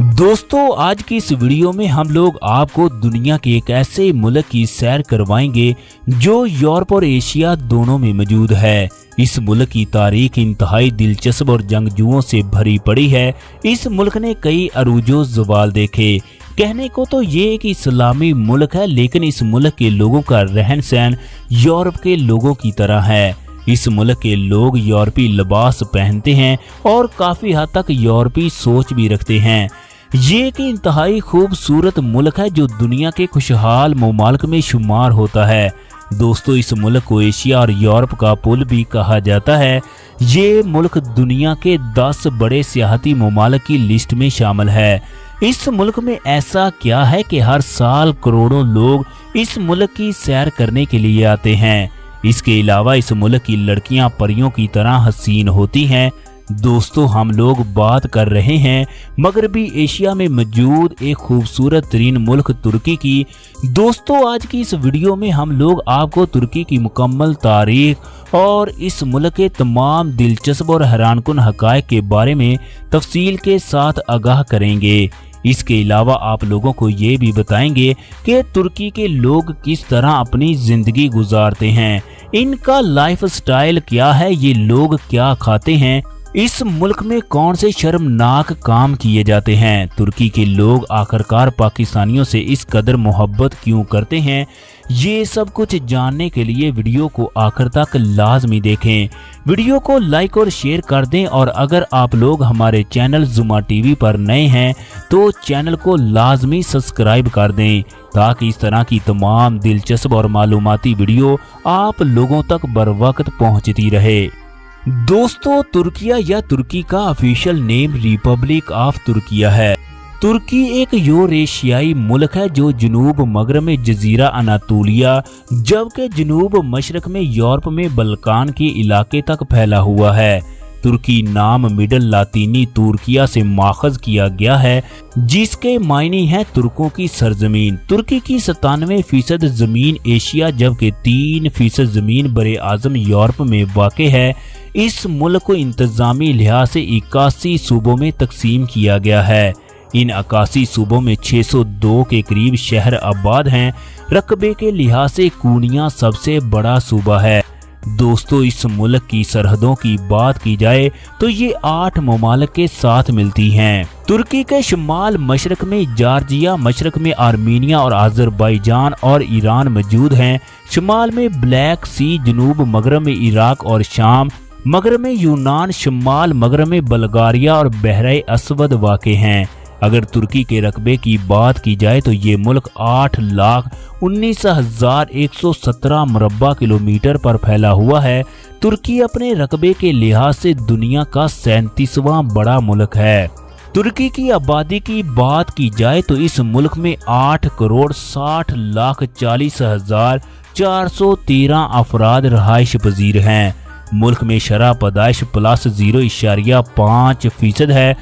दोस्तों आज की इस वीडियो में हम लोग आपको दुनिया के एक ऐसे मुल्क की सैर करवाएंगे जो यूरोप और एशिया दोनों में मौजूद है। इस मुल्क की तारीख इंतहाई दिलचस्प और जंगजुओं से भरी पड़ी है। इस मुल्क ने कई अरूजो ज़वाल देखे। कहने को तो ये एक इस्लामी मुल्क है, लेकिन इस मुल्क के लोगों का रहन सहन यूरोप के लोगों की तरह है। इस मुल्क के लोग यूरोपी लिबास पहनते हैं और काफी हद तक यूरोपी सोच भी रखते हैं। ये एक इंतहाई खूबसूरत मुल्क है जो दुनिया के खुशहाल ममालिक में शुमार होता है। दोस्तों इस मुल्क को एशिया और यूरोप का पुल भी कहा जाता है। ये मुल्क दुनिया के 10 बड़े सियाहती ममालिक की लिस्ट में शामिल है। इस मुल्क में ऐसा क्या है कि हर साल करोड़ों लोग इस मुल्क की सैर करने के लिए आते हैं। इसके अलावा इस मुल्क की लड़कियां परियों की तरह हसीन होती हैं। दोस्तों हम लोग बात कर रहे हैं मगरबी एशिया में मौजूद एक खूबसूरत तरीन मुल्क तुर्की की। दोस्तों आज की इस वीडियो में हम लोग आपको तुर्की की मुकम्मल तारीख और इस मुल्क के तमाम दिलचस्प और हैरानकुन हक़ाइक़ के बारे में तफसील के साथ आगाह करेंगे। इसके अलावा आप लोगों को ये भी बताएंगे कि तुर्की के लोग किस तरह अपनी जिंदगी गुजारते हैं, इनका लाइफ स्टाइल क्या है, ये लोग क्या खाते हैं, इस मुल्क में कौन से शर्मनाक काम किए जाते हैं, तुर्की के लोग आखिरकार पाकिस्तानियों से इस कदर मोहब्बत क्यों करते हैं। ये सब कुछ जानने के लिए वीडियो को आखिर तक लाजमी देखें। वीडियो को लाइक और शेयर कर दें और अगर आप लोग हमारे चैनल जुमा टीवी पर नए हैं तो चैनल को लाजमी सब्सक्राइब कर दें ताकि इस तरह की तमाम दिलचस्प और मालूमाती वीडियो आप लोगों तक बर वक्त पहुँचती रहे। दोस्तों तुर्किया या तुर्की का official name Republic of Türkiye है। तुर्की एक यूरेशियाई मुल्क है जो जनूब मगरब में जजीरा अनातोलिया जबकि जनूब मशरक में यूरोप में बल्कान के इलाके तक फैला हुआ है। तुर्की नाम मिडल लातीनी तुर्किया से माखज किया गया है जिसके मायने हैं तुर्कों की सरजमीन। तुर्की की 97% जमीन एशिया जबकि 3% जमीन बरे आजम यूरोप में वाक़ है। इस मुल्क को इंतजामी लिहाज से 81 सूबों में तकसीम किया गया है। इन 81 सूबों में 602 के करीब शहर आबाद हैं। रकबे के लिहाज से कोनिया सबसे बड़ा सूबा है। दोस्तों इस मुल्क की सरहदों की बात की जाए तो ये 8 ममालिक के साथ मिलती हैं। तुर्की के शुमाल मशरक में जॉर्जिया, मशरक में आर्मीनिया और अजरबैजान और ईरान मौजूद हैं। शुमाल में ब्लैक सी, जनूब मगरब में इराक और शाम, मगरब में यूनान, शुमाल मगरब में बल्गारिया और बहरे असवद वाक़े हैं। अगर तुर्की के रकबे की बात की जाए तो ये मुल्क 8,19,117 मुरब्बा किलोमीटर पर फैला हुआ है। तुर्की अपने रकबे के लिहाज से दुनिया का 37वां बड़ा मुल्क है। तुर्की की आबादी की बात की जाए तो इस मुल्क में 8,60,40,413 अफराद रहाइश पजीर हैं। मुल्क में शरह पैदाइश +0.5% है।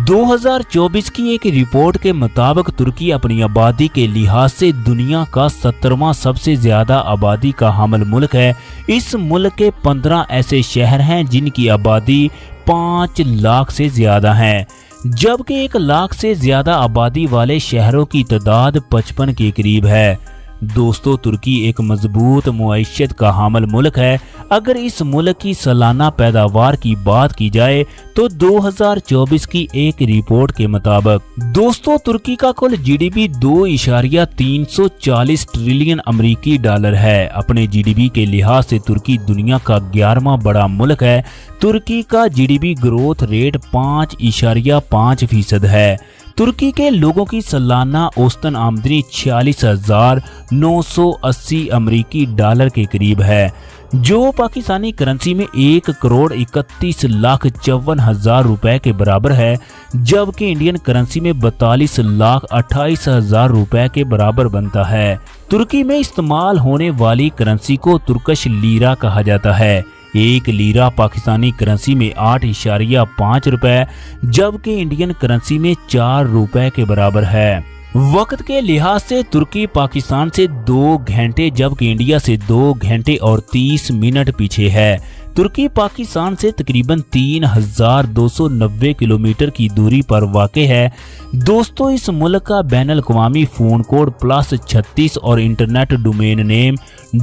2024 की एक रिपोर्ट के मुताबिक तुर्की अपनी आबादी के लिहाज से दुनिया का 17वां सबसे ज्यादा आबादी का हामिल मुल्क है। इस मुल्क के 15 ऐसे शहर हैं जिनकी आबादी 5 लाख से ज्यादा है जबकि 1 लाख से ज्यादा आबादी वाले शहरों की तादाद 55 के करीब है। दोस्तों तुर्की एक मजबूत मुआइशत का हामिल मुल्क है। अगर इस मुल्क की सालाना पैदावार की बात की जाए तो 2024 की एक रिपोर्ट के मुताबिक दोस्तों तुर्की का कुल जीडीपी 2.340 ट्रिलियन अमेरिकी डॉलर है। अपने जीडीपी के लिहाज से तुर्की दुनिया का 11वां बड़ा मुल्क है। तुर्की का जीडीपी ग्रोथ रेट 5.5% है। तुर्की के लोगों की सालाना औसतन आमदनी 46,980 अमेरिकी डॉलर के करीब है जो पाकिस्तानी करेंसी में 1,31,54,000 रुपए के बराबर है जबकि इंडियन करेंसी में 42,28,000 रुपए के बराबर बनता है। तुर्की में इस्तेमाल होने वाली करेंसी को तुर्कश लीरा कहा जाता है। 1 लीरा पाकिस्तानी करेंसी में 8.5 रुपए जबकि इंडियन करेंसी में 4 रुपए के बराबर है। वक्त के लिहाज से तुर्की पाकिस्तान से 2 घंटे जबकि इंडिया से 2 घंटे और 30 मिनट पीछे है। तुर्की पाकिस्तान से तकरीबन 3290 किलोमीटर की दूरी पर वाक़ है। दोस्तों, इस मुल्क का बैनुल-अक़वामी फ़ोन कोड +36 और इंटरनेट डोमेन नेम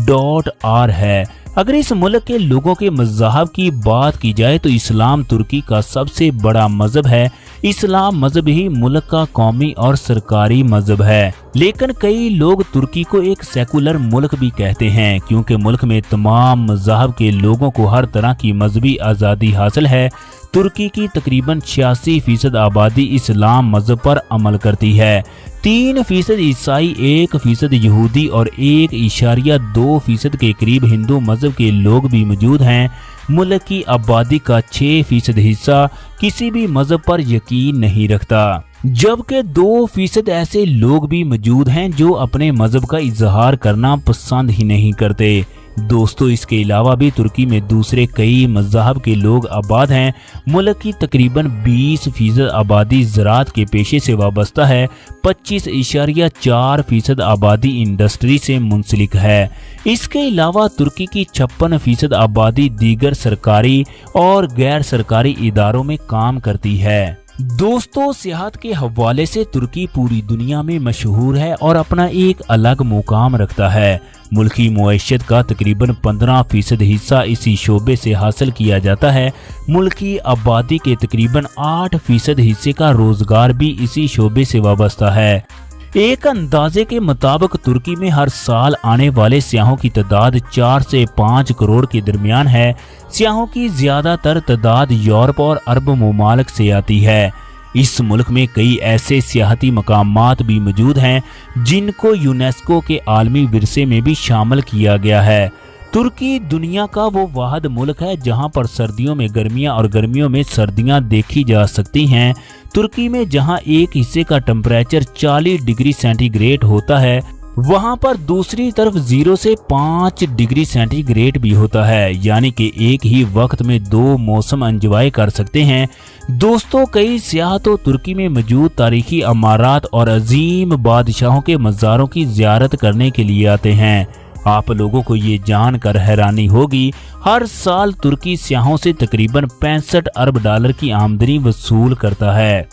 .r है। अगर इस मुल्क के लोगों के मज़हब की बात की जाए तो इस्लाम तुर्की का सबसे बड़ा मज़हब है। इस्लाम मज़हब ही मुल्क का कौमी और सरकारी मज़हब है, लेकिन कई लोग तुर्की को एक सेकुलर मुल्क भी कहते हैं क्योंकि मुल्क में तमाम मज़हब के लोगों को हर तरह की मजहबी आज़ादी हासिल है। तुर्की की तकरीबन 86% आबादी इस्लाम मज़हब पर अमल करती है। 3% ईसाई, 1% यहूदी और 1.2% के करीब हिंदू मज़हब के लोग भी मौजूद हैं। मुल्क की आबादी का 6% हिस्सा किसी भी मज़हब पर यकीन नहीं रखता, जबकि 2% ऐसे लोग भी मौजूद हैं जो अपने मज़हब का इजहार करना पसंद ही नहीं करते। दोस्तों, इसके अलावा भी तुर्की में दूसरे कई मज़हब के लोग आबाद हैं। मुल्क की तकरीबन 20% आबादी ज़राअत के पेशे से वाबस्ता है। 25.4% आबादी इंडस्ट्री से मुंसलिक है। इसके अलावा तुर्की की 56% आबादी दीगर सरकारी और गैर सरकारी इदारों में काम करती है। दोस्तों, सियाहत के हवाले से तुर्की पूरी दुनिया में मशहूर है और अपना एक अलग मुकाम रखता है। मुल्क की मुआशत का तकरीबन 15% हिस्सा इसी शोबे से हासिल किया जाता है। मुल्क की आबादी के तकरीबन 8% हिस्से का रोजगार भी इसी शोबे से वाबस्ता है। एक अंदाजे के मुताबिक तुर्की में हर साल आने वाले सियाहों की तादाद 4 से 5 करोड़ के दरमियान है। सियाहों की ज्यादातर तादाद यूरोप और अरब ममालिक से आती है। इस मुल्क में कई ऐसे सियाहती मकामात भी मौजूद हैं जिनको यूनेस्को के आलमी विरसे में भी शामिल किया गया है। तुर्की दुनिया का वो वाहिद मुल्क है जहां पर सर्दियों में गर्मियां और गर्मियों में सर्दियां देखी जा सकती हैं। तुर्की में जहां एक हिस्से का टेम्परेचर 40 डिग्री सेंटीग्रेड होता है, वहां पर दूसरी तरफ 0 से 5 डिग्री सेंटीग्रेड भी होता है, यानी कि एक ही वक्त में 2 मौसम एंजॉय कर सकते हैं। दोस्तों, कई सियाह तो तुर्की में मौजूद तारीखी अमारात और अजीम बादशाहों के मज़ारों की ज़ियारत करने के लिए आते हैं। आप लोगों को ये जानकर हैरानी होगी, हर साल तुर्की सियाहों से तकरीबन 65 अरब डॉलर की आमदनी वसूल करता है।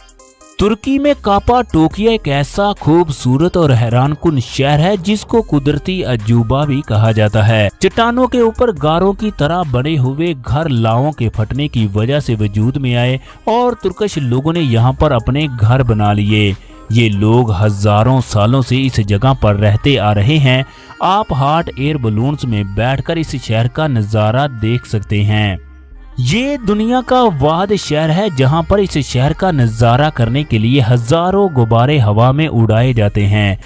तुर्की में कापाडोकिया एक ऐसा खूबसूरत और हैरानकुन शहर है जिसको कुदरती अजूबा भी कहा जाता है। चट्टानों के ऊपर गारों की तरह बने हुए घर लावों के फटने की वजह से वजूद में आए और तुर्कश लोगों ने यहाँ पर अपने घर बना लिए। ये लोग हजारों सालों से इस जगह पर रहते आ रहे हैं। आप हॉट एयर बलून्स में बैठकर इस शहर का नज़ारा देख सकते हैं। ये दुनिया का वाहिद शहर है जहां पर इस शहर का नज़ारा करने के लिए हजारों गुब्बारे हवा में उड़ाए जाते हैं।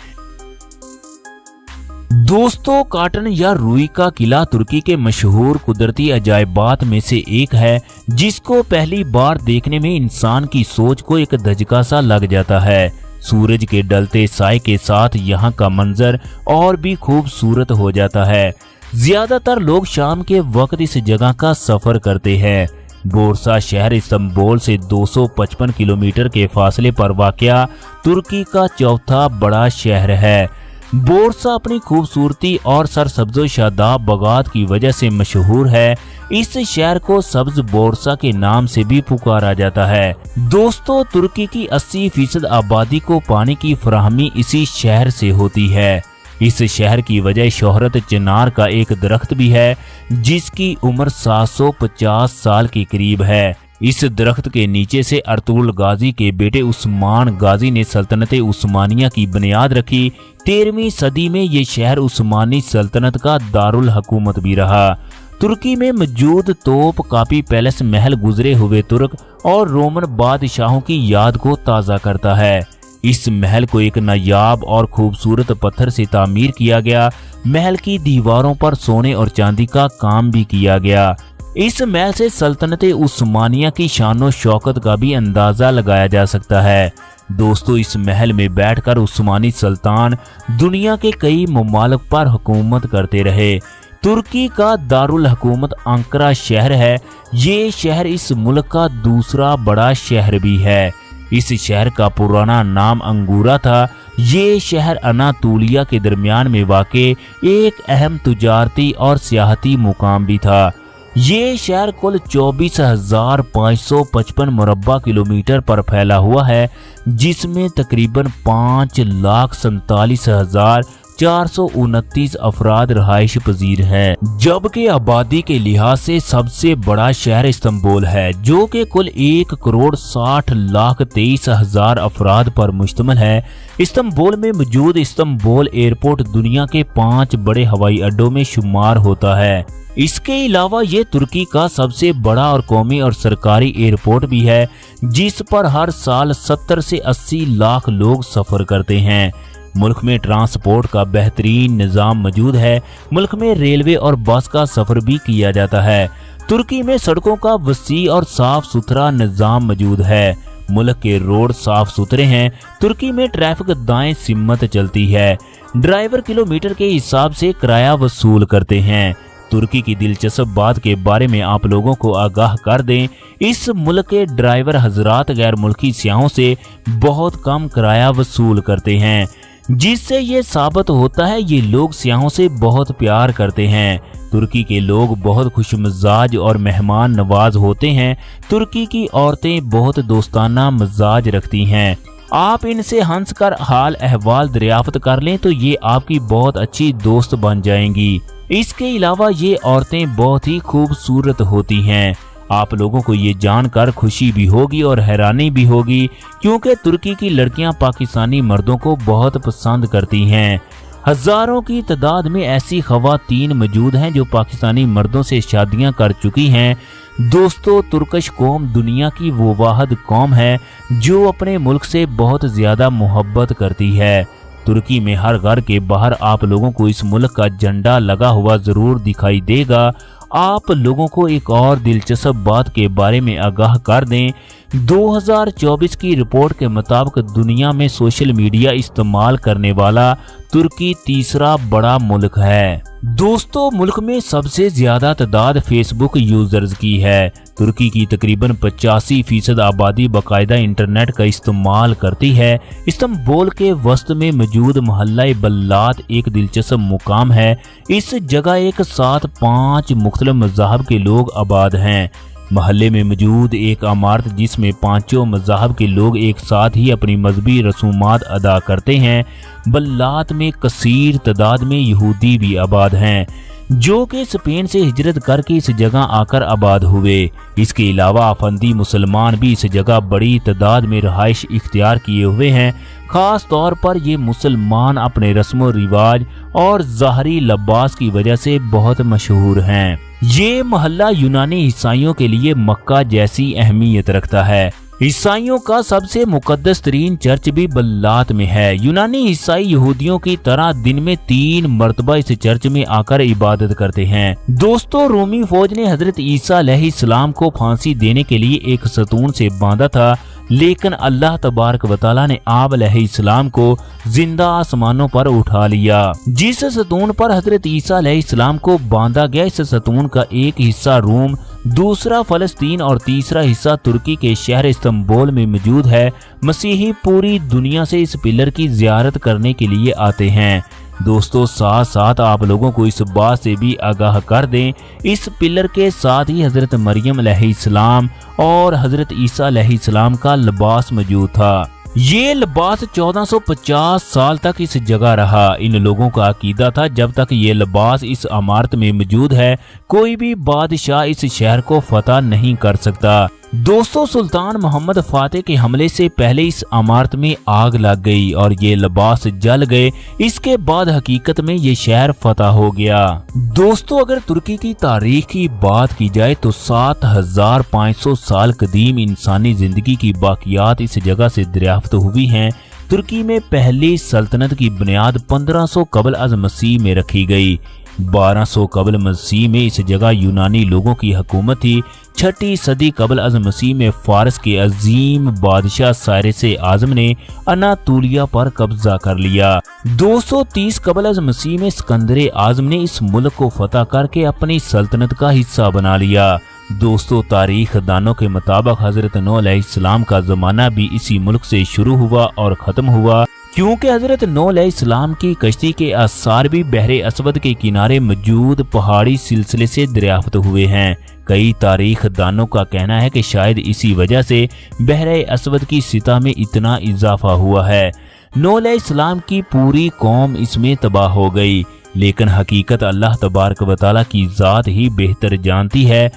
दोस्तों, काटन या रुई का किला तुर्की के मशहूर कुदरती अजायबात में से एक है, जिसको पहली बार देखने में इंसान की सोच को एक धचका सा लग जाता है। सूरज के ढलते साए के साथ यहाँ का मंजर और भी खूबसूरत हो जाता है। ज्यादातर लोग शाम के वक्त इस जगह का सफर करते हैं। बोर्सा शहर इस्तांबुल से 255 किलोमीटर के फासले पर वाक़या तुर्की का चौथा बड़ा शहर है। बोर्सा अपनी खूबसूरती और सरसब्ज़ो शादाब बगात की वजह से मशहूर है। इस शहर को सब्ज बोर्सा के नाम से भी पुकारा जाता है। दोस्तों, तुर्की की 80% आबादी को पानी की फराहमी इसी शहर से होती है। इस शहर की वजह शोहरत चिनार का एक दरख्त भी है जिसकी उम्र 750 साल के करीब है। इस दरख्त के नीचे से अर्तुगरुल गाजी के बेटे उस्मान गाजी ने सल्तनत उस्मानिया की बुनियाद रखी। 13वीं सदी में ये शहर उस्मानी सल्तनत का दारुल हुकूमत भी रहा। तुर्की में मौजूद तोप कापी पैलेस महल गुजरे हुए तुर्क और रोमन बादशाहों की याद को ताज़ा करता है। इस महल को एक नायाब और खूबसूरत पत्थर से तामीर किया गया। महल की दीवारों पर सोने और चांदी का काम भी किया गया। इस महल से सल्तनत उस्मानिया की शान शौकत का भी अंदाजा लगाया जा सकता है। दोस्तों, इस महल में बैठकर उस्मानी सुल्तान दुनिया के कई ममालिक पर हुकूमत करते रहे। तुर्की का दारुल हुकूमत अंकारा शहर है। ये शहर इस मुल्क का दूसरा बड़ा शहर भी है। इस शहर का पुराना नाम अंगूरा था। ये शहर अनातोलिया के दरमियान में वाक़े एक अहम तिजारती और सियाहती मुकाम भी था। ये शहर कुल 24,555 मुरब्बा किलोमीटर पर फैला हुआ है, जिसमें तकरीबन 5,47,429 अफराद रहाइश पजीर हैं, जबकि आबादी के लिहाज से सबसे बड़ा शहर इस्तांबुल है, जो कि कुल 1,60,23,000 अफराद पर मुश्तमिल है। इस्तांबुल में मौजूद इस्तांबुल एयरपोर्ट दुनिया के 5 बड़े हवाई अड्डों में शुमार होता है। इसके अलावा ये तुर्की का सबसे बड़ा और कौमी और सरकारी एयरपोर्ट भी है, जिस पर हर साल 70 से 80 लाख लोग सफर करते हैं। मुल्क में ट्रांसपोर्ट का बेहतरीन निज़ाम मौजूद है। मुल्क में रेलवे और बस का सफर भी किया जाता है। तुर्की में सड़कों का वसी और साफ सुथरा निज़ाम मौजूद है। मुल्क के रोड साफ सुथरे हैं। तुर्की में ट्रैफिक दाएं सिमत चलती है। ड्राइवर किलोमीटर के हिसाब से किराया वसूल करते हैं। तुर्की की दिलचस्प बात के बारे में आप लोगों को आगाह कर दें, इस मुल्क के ड्राइवर हजरात गैर मुल्की सियाहों से बहुत कम किराया वसूल करते हैं, जिससे ये साबित होता है ये लोग सियाहों से बहुत प्यार करते हैं। तुर्की के लोग बहुत खुशमिजाज और मेहमान नवाज होते हैं। तुर्की की औरतें बहुत दोस्ताना मिजाज रखती हैं। आप इनसे हंसकर हाल अहवाल दरियाफ्त कर लें तो ये आपकी बहुत अच्छी दोस्त बन जाएंगी। इसके अलावा ये औरतें बहुत ही खूबसूरत होती हैं। आप लोगों को ये जानकर खुशी भी होगी और हैरानी भी होगी, क्योंकि तुर्की की लड़कियां पाकिस्तानी मर्दों को बहुत पसंद करती हैं। हजारों की तादाद में ऐसी खवातीन मौजूद हैं जो पाकिस्तानी मर्दों से शादियां कर चुकी हैं। दोस्तों, तुर्कश कौम दुनिया की वो वाहिद कौम है जो अपने मुल्क से बहुत ज्यादा मोहब्बत करती है। तुर्की में हर घर के बाहर आप लोगों को इस मुल्क का झंडा लगा हुआ जरूर दिखाई देगा। आप लोगों को एक और दिलचस्प बात के बारे में आगाह कर दें, 2024 की रिपोर्ट के मुताबिक दुनिया में सोशल मीडिया इस्तेमाल करने वाला तुर्की तीसरा बड़ा मुल्क है। दोस्तों, मुल्क में सबसे ज्यादा तादाद फेसबुक यूजर्स की है। तुर्की की तकरीबन 85% आबादी बाकायदा इंटरनेट का इस्तेमाल करती है। इस्तांबुल के वस्त में मौजूद मोहल्ला बल्लात एक दिलचस्प मुकाम है। इस जगह एक साथ 5 मुख्तलिफ मज़ाहब के लोग आबाद हैं। महल्ले में मौजूद एक इमारत जिसमें 5 मज़ाहब के लोग एक साथ ही अपनी मजहबी रसूमात अदा करते हैं। बल्लात में कसीर तादाद में यहूदी भी आबाद हैं, जो कि स्पेन से हिजरत करके इस जगह आकर आबाद हुए। इसके अलावा अफंदी मुसलमान भी इस जगह बड़ी तादाद में रहाइश इख्तियार किए हुए हैं। खास तौर पर ये मुसलमान अपने रस्म रिवाज और ज़ाहरी लिबास की वजह से बहुत मशहूर हैं। ये मोहल्ला यूनानी ईसाइयों के लिए मक्का जैसी अहमियत रखता है। ईसाइयों का सबसे मुकद्दस तरीन चर्च भी बल्लात में है। यूनानी ईसाई यहूदियों की तरह दिन में 3 मरतबा इस चर्च में आकर इबादत करते हैं। दोस्तों, रोमी फौज ने हजरत ईसा अलैहिस्सलाम को फांसी देने के लिए एक सतून से बांधा था, लेकिन अल्लाह तबारक व तआला ने आप अलैहिस्सलाम को जिंदा आसमानों पर उठा लिया। जिस सतून पर हजरत ईसा अलैहिस्सलाम को बांधा गया, इस सतून का एक हिस्सा रोम, दूसरा फलस्तीन और तीसरा हिस्सा तुर्की के शहर इस्तांबुल में मौजूद है। मसीही पूरी दुनिया से इस पिलर की जियारत करने के लिए आते हैं। दोस्तों, साथ साथ आप लोगों को इस बात से भी आगाह कर दें, इस पिलर के साथ ही हजरत मरियम अलैहिस्सलाम और हजरत ईसा अलैहिस्सलाम का लिबास मौजूद था। ये लिबास 1450 साल तक इस जगह रहा। इन लोगों का अकीदा था जब तक ये लिबास इस इमारत में मौजूद है, कोई भी बादशाह इस शहर को फतह नहीं कर सकता। दोस्तों, सुल्तान मोहम्मद फातेह के हमले से पहले इस इमारत में आग लग गई और ये लिबास जल गए। इसके बाद हकीकत में ये शहर फतह हो गया। दोस्तों, अगर तुर्की की तारीख की बात की जाए तो 7500 साल कदीम इंसानी जिंदगी की बाकियात इस जगह से दरियाफ्त हुई हैं। तुर्की में पहली सल्तनत की बुनियाद 1500 कबल अज़ मसीह में रखी गई। 1200 कबल मसीह में इस जगह यूनानी लोगों की हुकूमत थी। 6ठी सदी कबल अज़ मसीह में फारस के अजीम बादशाह साइरस आज़म ने अनातोलिया पर कब्जा कर लिया। 230 कबल अज़ मसीह में सिकंदर आज़म ने इस मुल्क को फतह करके अपनी सल्तनत का हिस्सा बना लिया। दोस्तों, तारीख दानों के मुताबिक हजरत नूह अलैहिस्सलाम का जमाना भी इसी मुल्क से शुरू हुआ और खत्म हुआ। क्योंकि हजरत नूह अलैहिस्सलाम की कश्ती के आसार भी बहरे असवद के किनारे मौजूद पहाड़ी सिलसिले से दरियाफ्त हुए हैं। कई तारीख दानों का कहना है कि शायद इसी वजह से बहरे असवद की सतह में इतना इजाफा हुआ है। नूह अलैहिस्सलाम की पूरी कौम इसमें तबाह हो गई, लेकिन हकीकत अल्लाह तबारक व तआला की ज़ात ही बेहतर जानती है।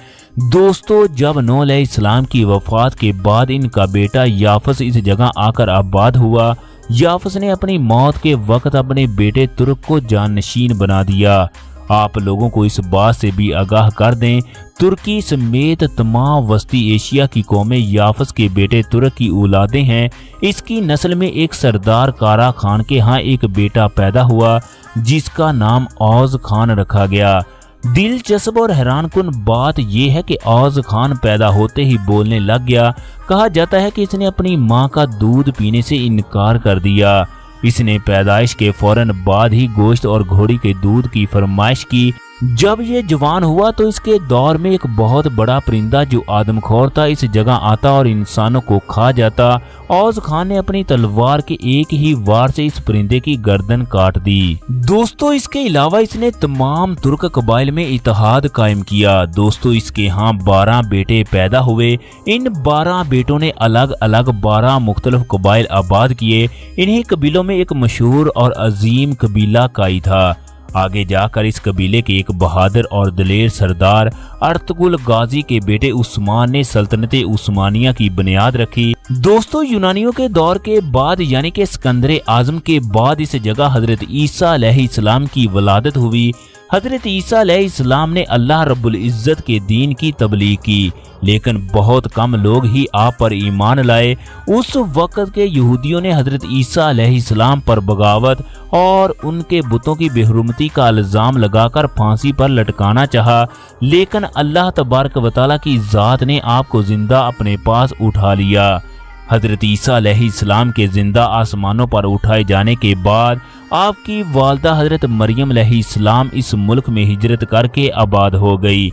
दोस्तों, जब नूह अलैहिस्सलाम की वफात के बाद इनका बेटा याफस इस जगह आकर आबाद हुआ, याफस ने अपनी मौत के वक्त अपने बेटे तुर्क को जाननशीन बना दिया। आप लोगों को इस बात से भी आगाह कर दें, तुर्की समेत तमाम वस्ती एशिया की कौमें याफस के बेटे तुर्क की औलादें हैं। इसकी नस्ल में एक सरदार कारा खान के यहाँ एक बेटा पैदा हुआ जिसका नाम औज खान रखा गया। दिलचस्प और हैरानकुन बात यह है कि औज खान पैदा होते ही बोलने लग गया। कहा जाता है कि इसने अपनी मां का दूध पीने से इनकार कर दिया। इसने पैदाइश के फौरन बाद ही गोश्त और घोड़ी के दूध की फरमाइश की। जब ये जवान हुआ तो इसके दौर में एक बहुत बड़ा परिंदा जो आदमखोर था इस जगह आता और इंसानों को खा जाता। औज खान ने अपनी तलवार के एक ही वार से इस परिंदे की गर्दन काट दी। दोस्तों, इसके अलावा इसने तमाम तुर्क कबाइल में इत्तेहाद कायम किया। दोस्तों, इसके यहाँ 12 बेटे पैदा हुए। इन 12 बेटों ने अलग अलग 12 मुख्तलिफ कबाइल आबाद किए। इन्हीं कबीलों में एक मशहूर और अजीम कबीला काई था। आगे जाकर इस कबीले के एक बहादुर और दलेर सरदार अर्तुगरुल गाजी के बेटे उस्मान ने सल्तनत उस्मानिया की बुनियाद रखी। दोस्तों, यूनानियों के दौर के बाद यानी कि सिकंदर आजम के बाद इस जगह हजरत ईसा अलैहिस्सलाम की वलादत हुई। हजरत ईसा अलैहिस्सलाम ने अल्लाह रब्बुल इज्जत के दीन की तबलीग की, लेकिन बहुत कम लोग ही आप पर ईमान लाए। उस वक्त के यहूदियों ने हजरत ईसा अलैहिस्सलाम पर बगावत और उनके बुतों की बेहुरमती का इल्जाम लगाकर फांसी पर लटकाना चाहा, लेकिन अल्लाह तबारक व तआला की ज़ात ने आपको जिंदा अपने पास उठा लिया। हजरत ईसा अलैहिस्सलाम के जिंदा आसमानों पर उठाए जाने के बाद आपकी वालदा हजरत मरियम अलैहिस्सलाम इस मुल्क में हिजरत करके आबाद हो गई।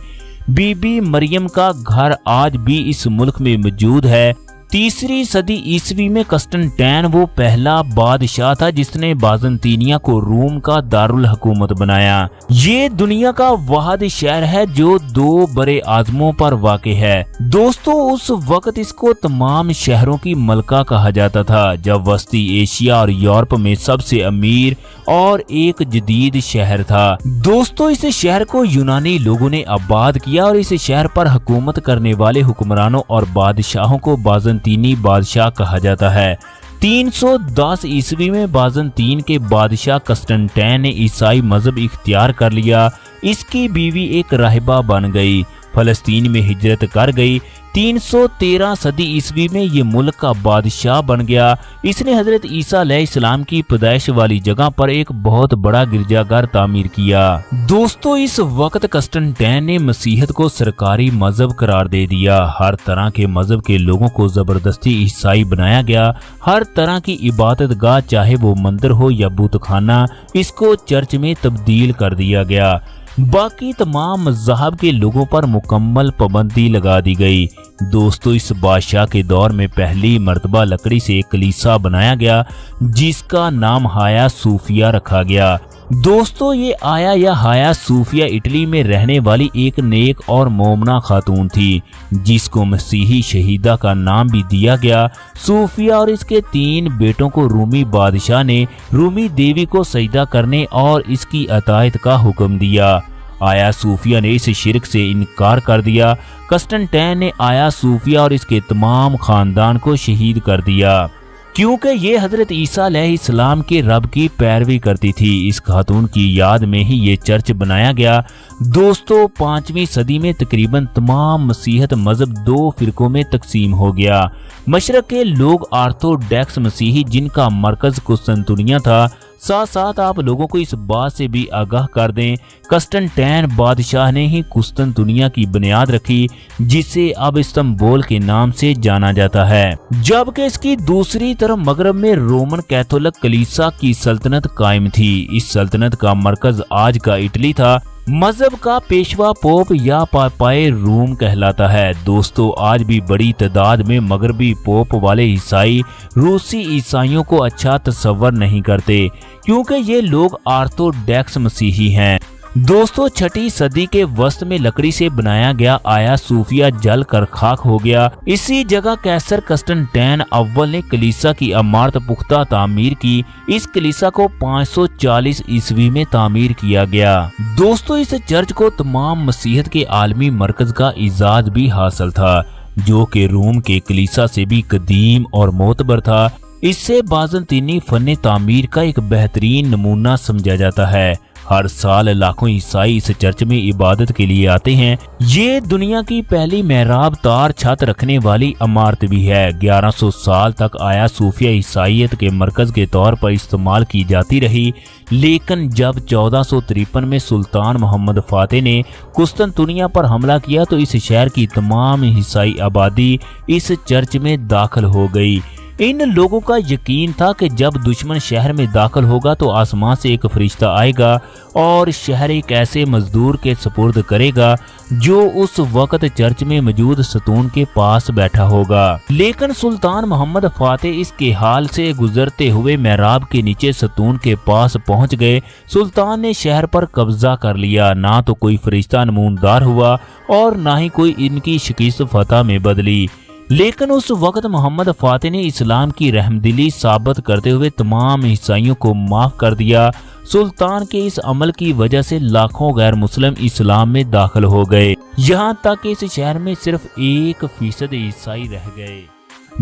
बीबी मरियम का घर आज भी इस मुल्क में मौजूद है। 3री सदी ईस्वी में कस्टनटैन वो पहला बादशाह था जिसने बाज़ंतीनिया को रूम का दारुल हुकूमत बनाया। ये दुनिया का वाहिद शहर है जो 2 बड़े आज़मों पर वाक़ है। दोस्तों, उस वक्त इसको तमाम शहरों की मलका कहा जाता था, जब वस्ती एशिया और यूरोप में सबसे अमीर और एक जदीद शहर था। दोस्तों, इस शहर को यूनानी लोगों ने आबाद किया और इस शहर पर हुकूमत करने वाले हुक्मरानों और बादशाहों को बाज़ंतीनी बादशाह कहा जाता है। 310 ईस्वी में बाज़ंतीन के बादशाह कस्टनटैन ने ईसाई मजहब इख्तियार कर लिया। इसकी बीवी एक राहिबा बन गई, फलस्तीन में हिजरत कर गई। 313 सदी ईस्वी में ये मुल्क का बादशाह बन गया। इसने हजरत ईसा अलैहिस्सलाम की पैदाइश वाली जगह पर एक बहुत बड़ा गिरजाघर तामीर किया। दोस्तों, इस वक्त कस्टनटैन ने मसीहत को सरकारी मजहब करार दे दिया। हर तरह के मजहब के लोगों को जबरदस्ती ईसाई बनाया गया। हर तरह की इबादत गाह, चाहे वो मंदिर हो या बूतखाना, इसको चर्च में तब्दील कर दिया गया। बाकी तमाम मज़हब के लोगों पर मुकम्मल पाबंदी लगा दी गई। दोस्तों, इस बादशाह के दौर में पहली मर्तबा लकड़ी से एक कलीसा बनाया गया जिसका नाम हाया सूफिया रखा गया। दोस्तों, ये आया या हाया सूफिया इटली में रहने वाली एक नेक और मोमना खातून थी जिसको मसीही शहीदा का नाम भी दिया गया। सूफिया और इसके 3 बेटों को रूमी बादशाह ने रूमी देवी को सजदा करने और इसकी अतायत का हुक्म दिया। आया सूफिया ने इस शिरक से इनकार कर दिया। कस्टनटैन ने आया सूफिया और इसके तमाम खानदान को शहीद कर दिया क्योंकि ये हजरत ईसा अलैहिस्सलाम के रब की पैरवी करती थी। इस खातून की याद में ही ये चर्च बनाया गया। दोस्तों, 5वीं सदी में तकरीबन तमाम मसीहत मजहब 2 फिरकों में तकसीम हो गया। मशरक के लोग ऑर्थोडॉक्स मसीही जिनका मरकज कुस्तुनतुनिया था। साथ साथ आप लोगों को इस बात से भी आगाह कर दें, कस्टनटैन बादशाह ने ही कुस्तुनतुनिया की बुनियाद रखी जिसे अब इस्तांबुल के नाम से जाना जाता है। जबकि इसकी दूसरी तरफ मगरब में रोमन कैथोलिक कलीसा की सल्तनत कायम थी। इस सल्तनत का मरकज आज का इटली था। मजहब का पेशवा पोप या पापाए रूम कहलाता है। दोस्तों, आज भी बड़ी तादाद में मगरबी पोप वाले ईसाई रूसी ईसाइयों को अच्छा तस्वर नहीं करते, क्योंकि ये लोग ऑर्थोडॉक्स मसीही हैं। दोस्तों, 6वीं सदी के वस्त में लकड़ी से बनाया गया आया सूफिया जल कर खाक हो गया। इसी जगह कैसर कंस्टेंटाइन अव्वल ने कलीसा की इमारत पुख्ता तामीर की। इस कलीसा को 540 ईस्वी में तामीर किया गया। दोस्तों, इस चर्च को तमाम मसीहत के आलमी मरकज का इजाज भी हासिल था, जो कि रोम के कलीसा से भी कदीम और मोतबर था। इससे बाज़ंतीनी फन तामीर का एक बेहतरीन नमूना समझा जाता है। हर साल लाखों ईसाई इस चर्च में इबादत के लिए आते हैं। ये दुनिया की पहली मेहराब तार छत रखने वाली इमारत भी है। 1100 साल तक आया सूफिया ईसाइयत के मरकज के तौर पर इस्तेमाल की जाती रही, लेकिन जब 1453 में सुल्तान मोहम्मद फातेह ने कुस्तुनतुनिया पर हमला किया तो इस शहर की तमाम ईसाई आबादी इस चर्च में दाखिल हो गई। इन लोगों का यकीन था कि जब दुश्मन शहर में दाखिल होगा तो आसमान से एक फरिश्ता आएगा और शहर एक ऐसे मजदूर के सुपुर्द करेगा जो उस वक्त चर्च में मौजूद सतून के पास बैठा होगा। लेकिन सुल्तान मोहम्मद फातेह इसके हाल से गुजरते हुए मेहराब के नीचे सतून के पास पहुंच गए। सुल्तान ने शहर पर कब्जा कर लिया। ना तो कोई फरिश्ता नमूनदार हुआ और ना ही कोई इनकी शिकस्त फतह में बदली। लेकिन उस वक्त मोहम्मद फातेह ने इस्लाम की रहमदिली साबित करते हुए तमाम ईसाइयों को माफ कर दिया। सुल्तान के इस अमल की वजह से लाखों गैर मुस्लिम इस्लाम में दाखिल हो गए, यहाँ तक कि इस शहर में सिर्फ 1% ईसाई रह गए।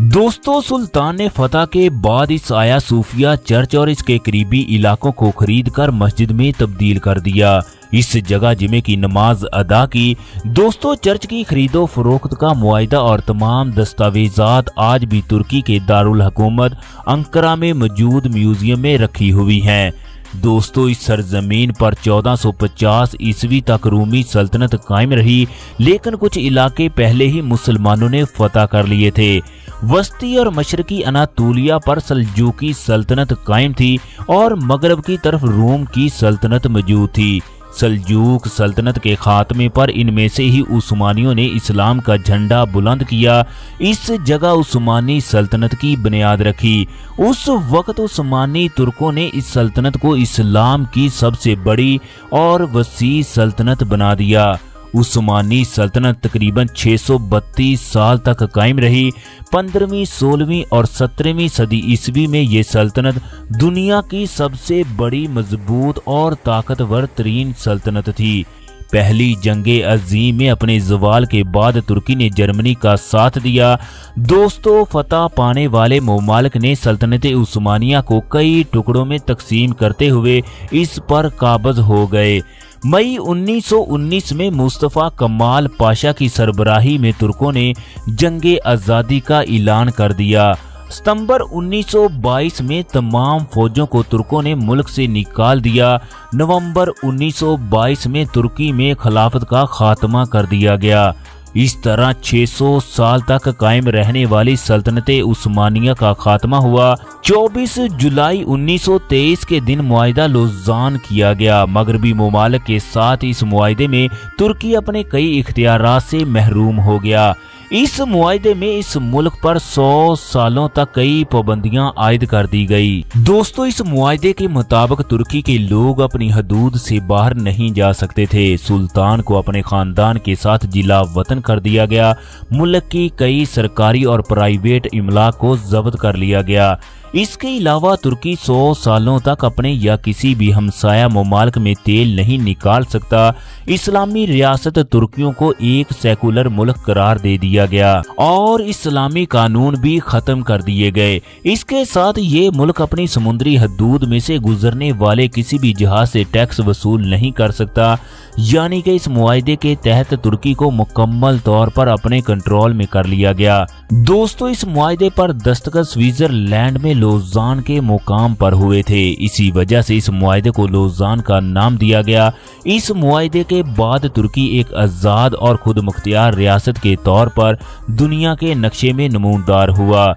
दोस्तों, सुल्तान ने फतह के बाद इस आया सूफिया चर्च और इसके करीबी इलाकों को खरीद कर मस्जिद में तब्दील कर दिया। इस जगह जुमे की नमाज अदा की। दोस्तों, चर्च की खरीदो फरोख्त का मुआहिदा और तमाम दस्तावेजात आज भी तुर्की के दारुल हुकूमत अंकारा में मौजूद म्यूजियम में रखी हुई हैं। दोस्तों, इस सरजमीन पर 1450 ईस्वी तक रूमी सल्तनत कायम रही, लेकिन कुछ इलाके पहले ही मुसलमानों ने फतह कर लिए थे। वस्ती और मशरकी अनातोलिया पर सल्जूकी सल्तनत कायम थी और मगरब की तरफ रोम की सल्तनत मौजूद थी। सल्जूक सल्तनत के खात्मे पर इनमें से ही उस्मानियों ने इस्लाम का झंडा बुलंद किया। इस जगह उस्मानी सल्तनत की बुनियाद रखी। उस वक्त उस्मानी तुर्कों ने इस सल्तनत को इस्लाम की सबसे बड़ी और वसी सल्तनत बना दिया। उस्मानी सल्तनत तकरीबन 632 साल तक कायम रही। 15वीं, 16वीं और 17वीं सदी ईस्वी में ये सल्तनत दुनिया की सबसे बड़ी, मजबूत और ताकतवर तरीन सल्तनत थी। पहली जंगे अजीम में अपने ज़वाल के बाद तुर्की ने जर्मनी का साथ दिया। दोस्तों, फतह पाने वाले ममालिक ने सल्तनत उस्मानिया को कई टुकड़ों में तकसीम करते हुए इस पर काबज हो गए। मई 1919 में मुस्तफ़ा कमाल पाशा की सरबराही में तुर्कों ने जंगे आज़ादी का ऐलान कर दिया। सितंबर 1922 में तमाम फौजों को तुर्कों ने मुल्क से निकाल दिया। नवंबर 1922 में तुर्की में खिलाफत का खात्मा कर दिया गया। इस तरह 600 साल तक कायम रहने वाली सल्तनत उस्मानिया का खात्मा हुआ। 24 जुलाई 1923 के दिन मुआहिदा लोज़ान किया गया। मगरबी ममालिक के साथ इस मुआहिदे में तुर्की अपने कई इख्तियारात से महरूम हो गया। इस मुआहिदे में इस मुल्क पर 100 सालों तक कई पाबंदियां आयद कर दी गई। दोस्तों, इस मुआहिदे के मुताबिक तुर्की के लोग अपनी हदूद से बाहर नहीं जा सकते थे। सुल्तान को अपने खानदान के साथ जिला वतन कर दिया गया। मुल्क की कई सरकारी और प्राइवेट इमलाक को जब्त कर लिया गया। इसके अलावा तुर्की 100 सालों तक अपने या किसी भी हमसाया ममालिक में तेल नहीं निकाल सकता। इस्लामी रियासत तुर्कियों को एक सेकुलर मुल्क करार दे दिया गया और इस्लामी कानून भी खत्म कर दिए गए। इसके साथ ये मुल्क अपनी समुद्री हदूद में से गुजरने वाले किसी भी जहाज से टैक्स वसूल नहीं कर सकता। यानी कि इस मुआहिदे के तहत तुर्की को मुकम्मल तौर पर अपने कंट्रोल में कर लिया गया। दोस्तों, इस मुआहिदे पर दस्तखत स्विट्जरलैंड में लोज़ान के मुकाम पर हुए थे। इसी वजह से इस मुआहिदे को लोज़ान का नाम दिया गया। इस मुआहिदे के बाद तुर्की एक आज़ाद और खुद मुख्तियार रियासत के तौर पर दुनिया के नक्शे में नमूनदार हुआ।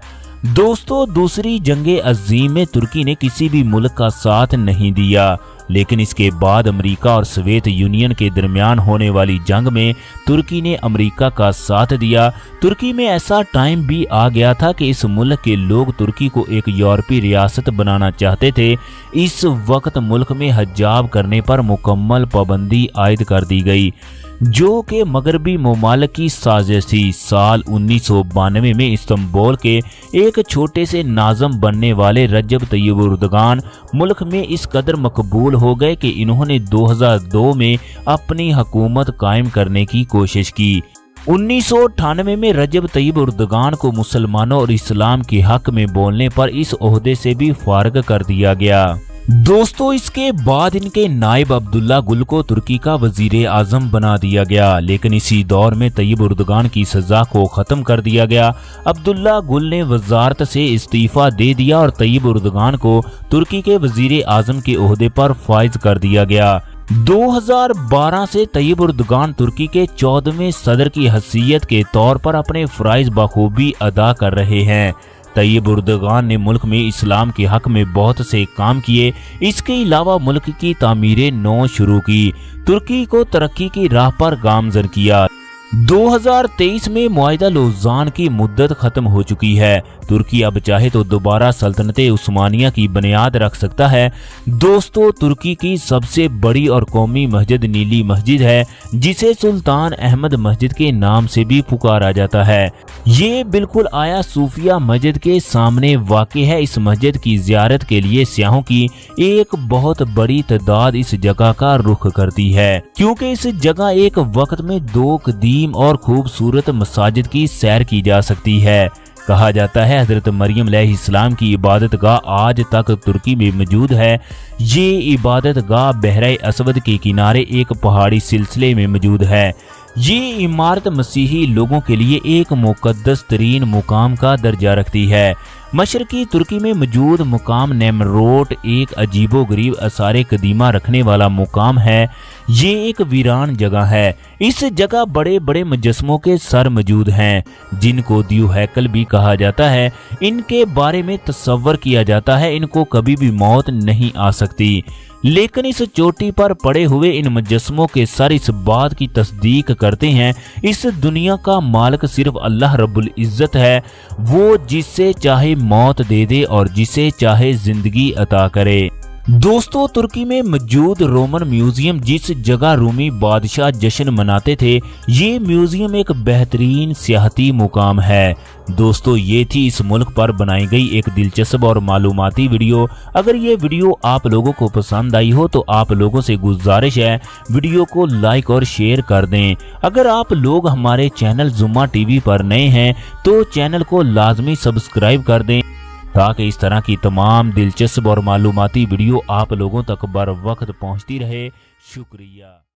दोस्तों, दूसरी जंगे अजीम में तुर्की ने किसी भी मुल्क का साथ नहीं दिया। लेकिन इसके बाद अमेरिका और सोवियत यूनियन के दरमियान होने वाली जंग में तुर्की ने अमेरिका का साथ दिया। तुर्की में ऐसा टाइम भी आ गया था कि इस मुल्क के लोग तुर्की को एक यूरोपीय रियासत बनाना चाहते थे। इस वक्त मुल्क में हज्जाब करने पर मुकम्मल पाबंदी आयद कर दी गई, जो कि मगरबी ममालिक की साजिश थी। साल 1992 में इस्तांबुल के एक छोटे से नाज़म बनने वाले रजब तय्यब एर्दोगान मुल्क में इस कदर मकबूल हो गए कि इन्होंने 2002 में अपनी हुकूमत कायम करने की कोशिश की। 1998 में रजब तय्यब एर्दोगान को मुसलमानों और इस्लाम के हक में बोलने पर इस ओहदे से भी फारिग कर दिया गया। दोस्तों, इसके बाद इनके नायब अब्दुल्ला गुल को तुर्की का वजीर आजम बना दिया गया, लेकिन इसी दौर में तय्यब एर्दोगान की सजा को खत्म कर दिया गया। अब्दुल्ला गुल ने वजारत से इस्तीफा दे दिया और तय्यब एर्दोगान को तुर्की के वजीर आजम के ओहदे पर फाइज कर दिया गया। 2012 से तय्यब एर्दोगान तुर्की के 14वें सदर की हैसियत के तौर पर अपने फराइज बखूबी अदा कर रहे हैं। तय्यब एर्दोगान ने मुल्क में इस्लाम के हक में बहुत से काम किए। इसके अलावा मुल्क की तामीरें नौ शुरू की, तुर्की को तरक्की की राह पर गामजन किया। 2023 में मुआहिदा लौज़ान की मुद्दत खत्म हो चुकी है। तुर्की अब चाहे तो दोबारा सल्तनत उस्मानिया की बुनियाद रख सकता है। दोस्तों, तुर्की की सबसे बड़ी और कौमी मस्जिद नीली मस्जिद है, जिसे सुल्तान अहमद मस्जिद के नाम से भी पुकारा जाता है। ये बिल्कुल आया सूफिया मस्जिद के सामने वाक़ है। इस मस्जिद की ज़ियारत के लिए सियाहों की एक बहुत बड़ी तादाद इस जगह का रुख करती है, क्योंकि इस जगह एक वक्त में 2 कदीम और खूबसूरत मसाजिद की सैर की जा सकती है। कहा जाता है हजरत मरियम अलैहिस्सलाम की इबादत गाह आज तक तुर्की में मौजूद है। ये इबादत गाह बहरे असवद के किनारे एक पहाड़ी सिलसिले में मौजूद है। ये इमारत मसीही लोगों के लिए एक मुकद्दस तरीन मुकाम का दर्जा रखती है। मशरकी तुर्की में मौजूद मुकाम नेमरोट एक अजीबो गरीब आसार कदीमा रखने वाला मुकाम है। ये एक वीरान जगह है। इस जगह बड़े बड़े मुजस्मों के सर मौजूद हैं, जिनको द्यू हैकल भी कहा जाता है। इनके बारे में तस्वर किया जाता है इनको कभी भी मौत नहीं आ सकती, लेकिन इस चोटी पर पड़े हुए इन मुजस्मों के सर इस बात की तस्दीक करते हैं इस दुनिया का मालिक सिर्फ अल्लाह रब्बुल इज्जत है, वो जिसे चाहे मौत दे दे और जिसे चाहे जिंदगी अता करे। दोस्तों, तुर्की में मौजूद रोमन म्यूजियम जिस जगह रूमी बादशाह जश्न मनाते थे, ये म्यूजियम एक बेहतरीन सियाहती मुकाम है। दोस्तों, ये थी इस मुल्क पर बनाई गई एक दिलचस्प और मालूमाती वीडियो। अगर ये वीडियो आप लोगों को पसंद आई हो तो आप लोगों से गुजारिश है वीडियो को लाइक और शेयर कर दें। अगर आप लोग हमारे चैनल जुम्मा टीवी पर नए हैं तो चैनल को लाजमी सब्सक्राइब कर दें, ताकि इस तरह की तमाम दिलचस्प और मालूमाती वीडियो आप लोगों तक बर वक्त पहुंचती रहे। शुक्रिया।